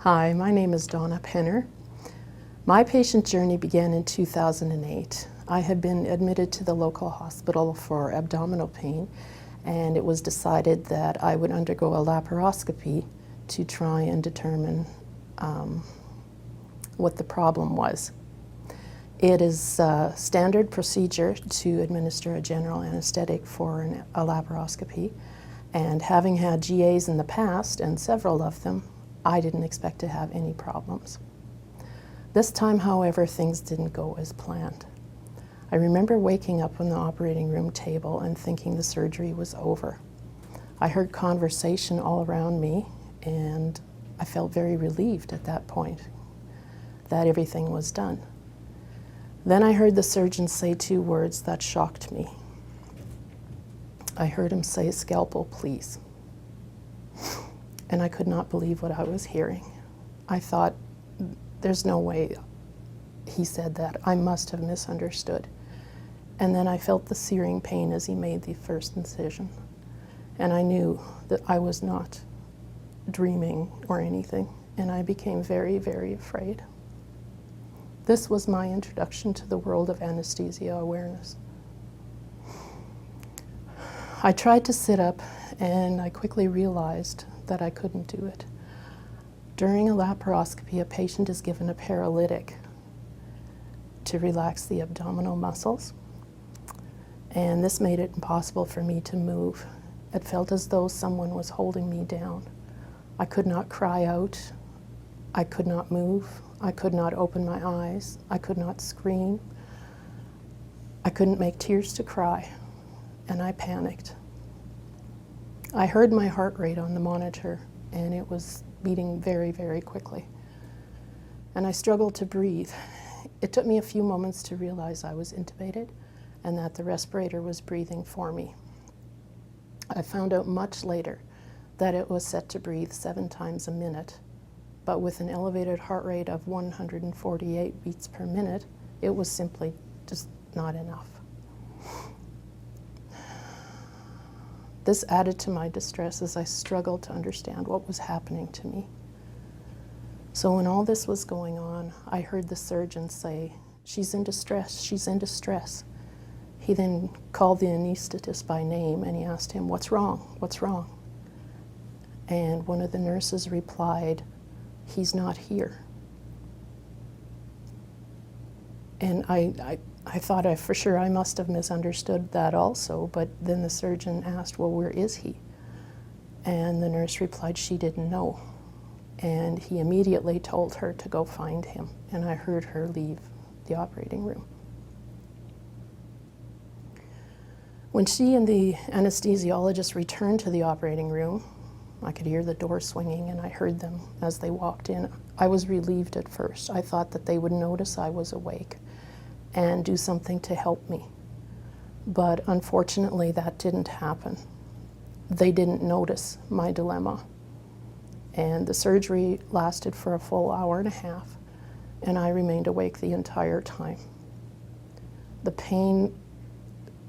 Hi, my name is Donna Penner. My patient journey began in 2008. I had been admitted to the local hospital for abdominal pain, and it was decided that I would undergo a laparoscopy to try and determine what the problem was. It is a standard procedure to administer a general anesthetic for a laparoscopy, and having had GAs in the past, and several of them, I didn't expect to have any problems. This time, however, things didn't go as planned. I remember waking up on the operating room table and thinking the surgery was over. I heard conversation all around me, and I felt very relieved at that point that everything was done. Then I heard the surgeon say two words that shocked me. I heard him say, "Scalpel, please." And I could not believe what I was hearing. I thought, there's no way he said that. I must have misunderstood. And then I felt the searing pain as he made the first incision. And I knew that I was not dreaming or anything. And I became very, very afraid. This was my introduction to the world of anesthesia awareness. I tried to sit up, and I quickly realized that I couldn't do it. During a laparoscopy, a patient is given a paralytic to relax the abdominal muscles, and this made it impossible for me to move. It felt as though someone was holding me down. I could not cry out. I could not move. I could not open my eyes. I could not scream. I couldn't make tears to cry, and I panicked. I heard my heart rate on the monitor, and it was beating very, very quickly. And I struggled to breathe. It took me a few moments to realize I was intubated and that the respirator was breathing for me. I found out much later that it was set to breathe 7 times a minute, but with an elevated heart rate of 148 beats per minute, it was simply just not enough. This added to my distress as I struggled to understand what was happening to me. So when all this was going on, I heard the surgeon say, "She's in distress, she's in distress." He then called the anesthetist by name and he asked him, "What's wrong? What's wrong?" And one of the nurses replied, "He's not here." And I thought for sure I must have misunderstood that also, but then the surgeon asked, "Well, where is he?" And the nurse replied she didn't know. And he immediately told her to go find him, and I heard her leave the operating room. When she and the anesthesiologist returned to the operating room, I could hear the door swinging and I heard them as they walked in. I was relieved at first. I thought that they would notice I was awake and do something to help me. But unfortunately, that didn't happen. They didn't notice my dilemma. And the surgery lasted for a full hour and a half, and I remained awake the entire time. The pain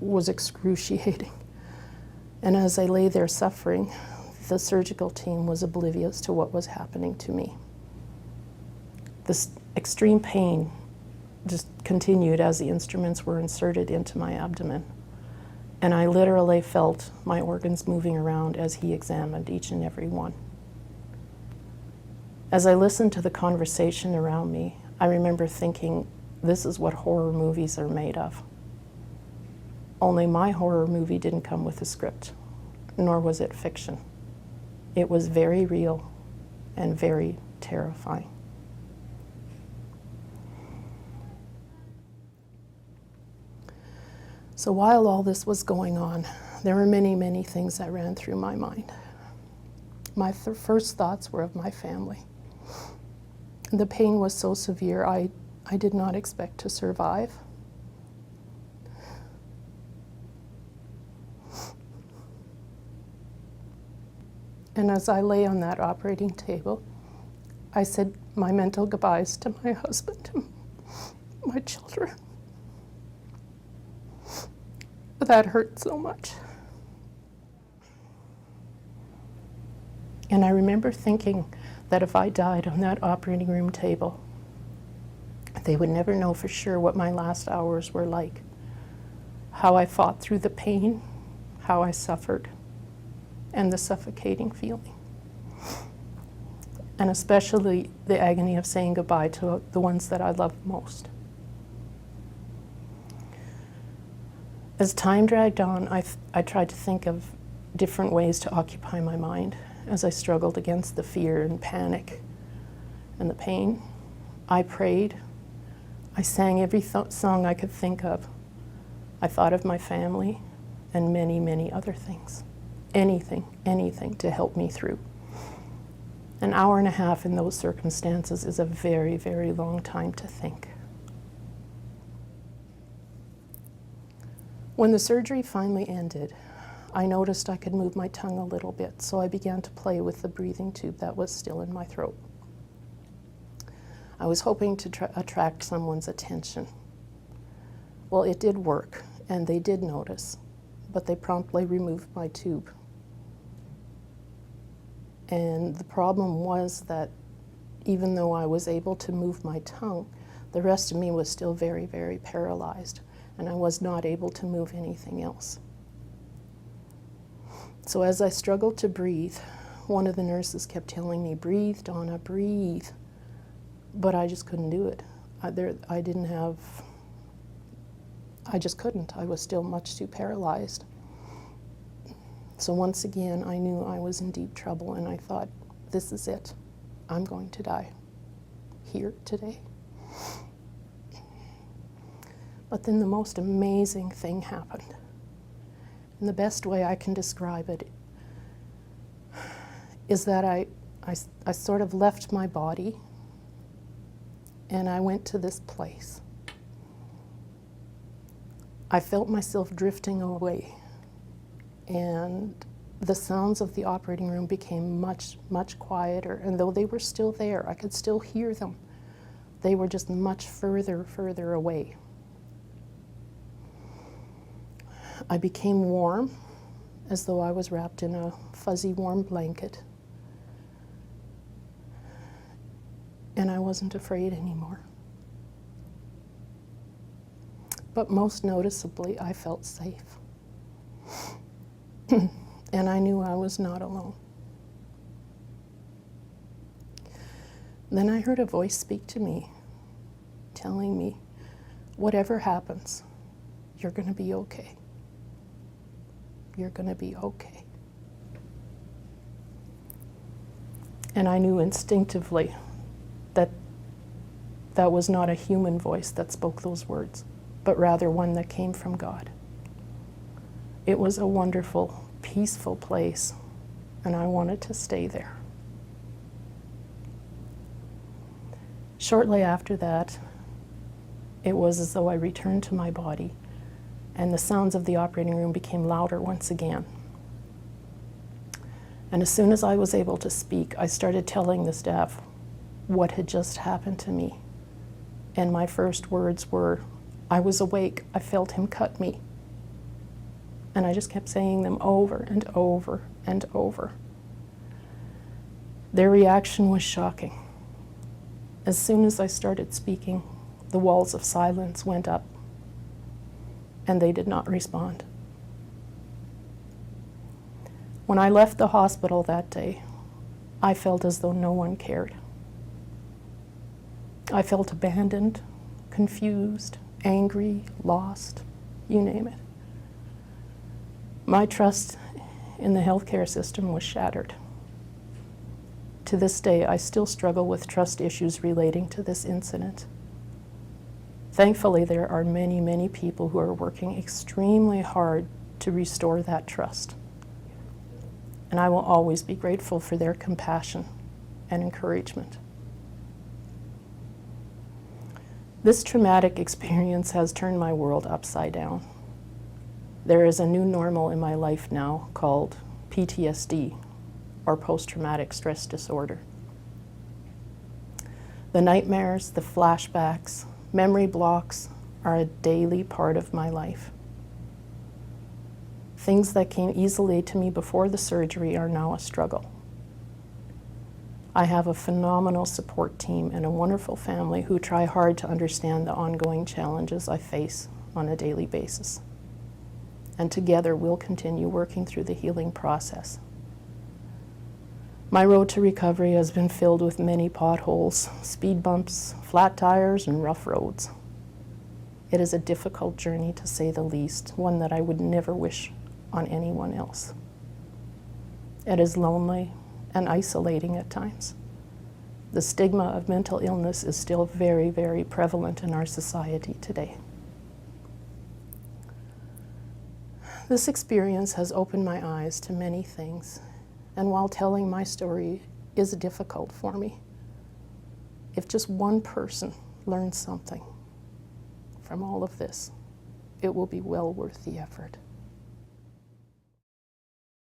was excruciating. And as I lay there suffering, the surgical team was oblivious to what was happening to me. This extreme pain just continued as the instruments were inserted into my abdomen. And I literally felt my organs moving around as he examined each and every one. As I listened to the conversation around me, I remember thinking, this is what horror movies are made of. Only my horror movie didn't come with a script, nor was it fiction. It was very real and very terrifying. So while all this was going on, there were many, many things that ran through my mind. My first thoughts were of my family. The pain was so severe, I did not expect to survive. And as I lay on that operating table, I said my mental goodbyes to my husband and my children. That hurt so much. And I remember thinking that if I died on that operating room table, they would never know for sure what my last hours were like, how I fought through the pain, how I suffered, and the suffocating feeling. And especially the agony of saying goodbye to the ones that I loved most. As time dragged on, I tried to think of different ways to occupy my mind as I struggled against the fear and panic and the pain. I prayed. I sang every song I could think of. I thought of my family and many, many other things. Anything to help me through. An hour and a half in those circumstances is a very, very long time to think. When the surgery finally ended, I noticed I could move my tongue a little bit, so I began to play with the breathing tube that was still in my throat. I was hoping to attract someone's attention. Well, it did work, and they did notice, but they promptly removed my tube. And the problem was that even though I was able to move my tongue, the rest of me was still very, very paralyzed, and I was not able to move anything else. So as I struggled to breathe, one of the nurses kept telling me, "Breathe, Donna, breathe." But I just couldn't do it. I just couldn't. I was still much too paralyzed. So once again, I knew I was in deep trouble, and I thought, this is it. I'm going to die here today. But then the most amazing thing happened. And the best way I can describe it is that I sort of left my body and I went to this place. I felt myself drifting away, and the sounds of the operating room became much, much quieter, and though they were still there, I could still hear them. They were just much further away. I became warm, as though I was wrapped in a fuzzy, warm blanket. And I wasn't afraid anymore. But most noticeably, I felt safe. And I knew I was not alone. Then I heard a voice speak to me, telling me, whatever happens, you're going to be okay. You're going to be okay. And I knew instinctively that that was not a human voice that spoke those words, but rather one that came from God. It was a wonderful, peaceful place, and I wanted to stay there. Shortly after that, it was as though I returned to my body, and the sounds of the operating room became louder once again. And as soon as I was able to speak, I started telling the staff what had just happened to me. And my first words were, I was awake, I felt him cut me. And I just kept saying them over and over and over. Their reaction was shocking. As soon as I started speaking, the walls of silence went up, and they did not respond. When I left the hospital that day, I felt as though no one cared. I felt abandoned, confused, angry, lost, you name it. My trust in the healthcare system was shattered. To this day, I still struggle with trust issues relating to this incident. Thankfully, there are many, many people who are working extremely hard to restore that trust. And I will always be grateful for their compassion and encouragement. This traumatic experience has turned my world upside down. There is a new normal in my life now called PTSD, or post-traumatic stress disorder. The nightmares, the flashbacks, memory blocks are a daily part of my life. Things that came easily to me before the surgery are now a struggle. I have a phenomenal support team and a wonderful family who try hard to understand the ongoing challenges I face on a daily basis. And together we'll continue working through the healing process. My road to recovery has been filled with many potholes, speed bumps, flat tires, and rough roads. It is a difficult journey, to say the least, one that I would never wish on anyone else. It is lonely and isolating at times. The stigma of mental illness is still very, very prevalent in our society today. This experience has opened my eyes to many things, and while telling my story is difficult for me, if just one person learns something from all of this, it will be well worth the effort.